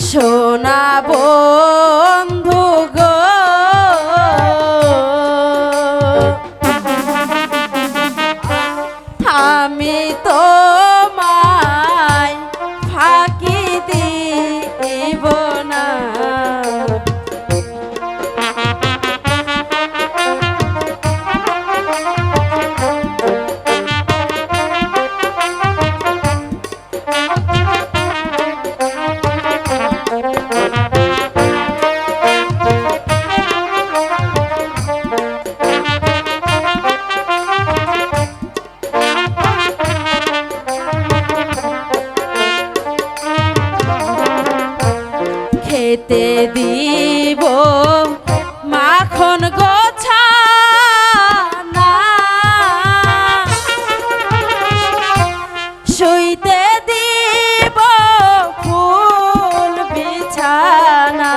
সোনা বন্ধু গো আমি তোমায় ফাঁকি দিব না। খেতে দিব মাখন গোছা না, শুইতে দিব ফুল বিছানা,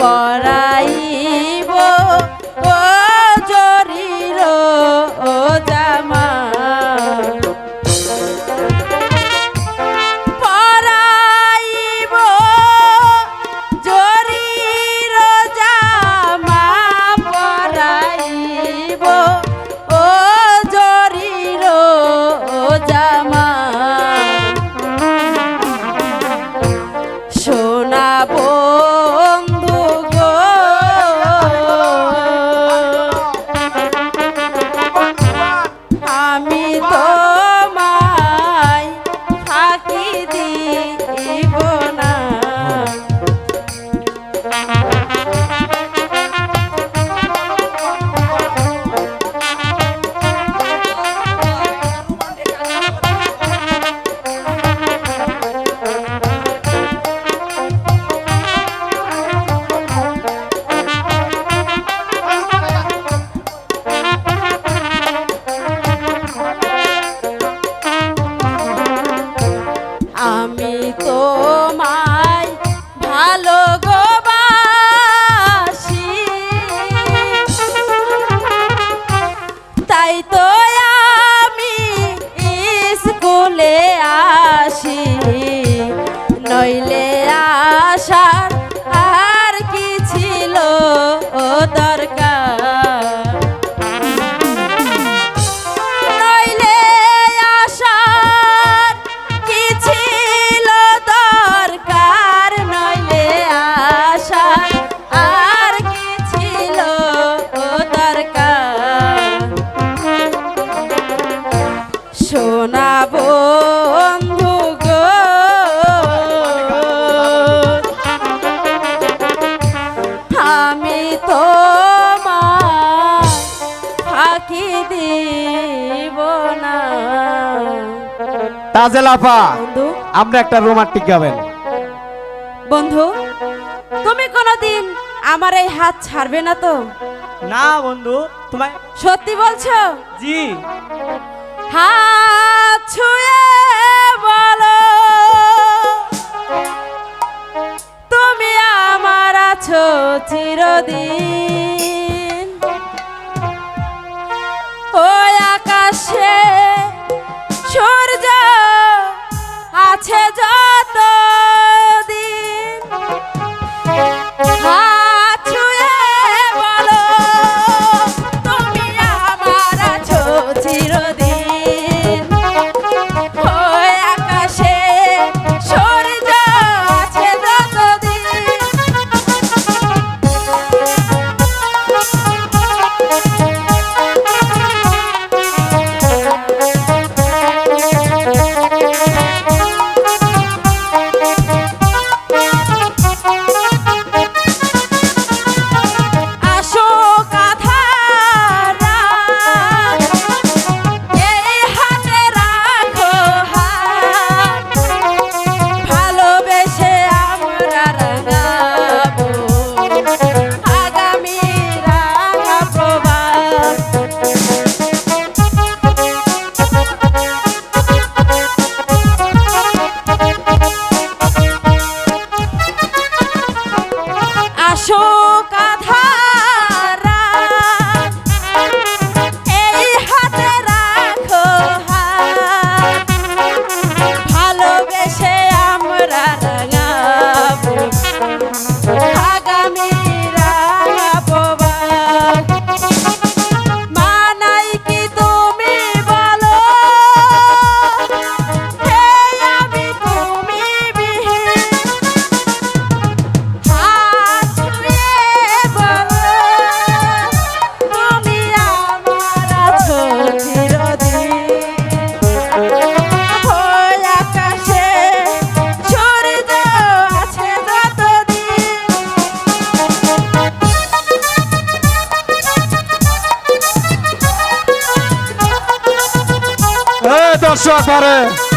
পরাইব ও জরির ও জামা, বন্ধু গো আমি তোমায় ফাঁকি দিব না। আমি তোমায় ভালোবাসি, তাই তো আমি স্কুলে আসি, নইলে আসার আর কি ছিল দরকার, সোনা বন্ধু গো আমি তোমায় ফাঁকি দিব না। তাজেল আপা, বন্ধু আমরা একটা রোমান্টিক গাবেন। বন্ধু তুমি কোনোদিন আমার এই হাত ছাড়বে না তো? না বন্ধু, তোমায় সত্যি বলছো? জি। হাত ছুঁয়ে বলো তুমি আমার আছো চিরদিন, ওই আকাশে সূর্য আছে যত দিন, হাত ছুঁয়ে বলো তুমি আমার আছো চিরদিন, ওই আকাশে সূর্য আছে যতদিন। ব্যাপারে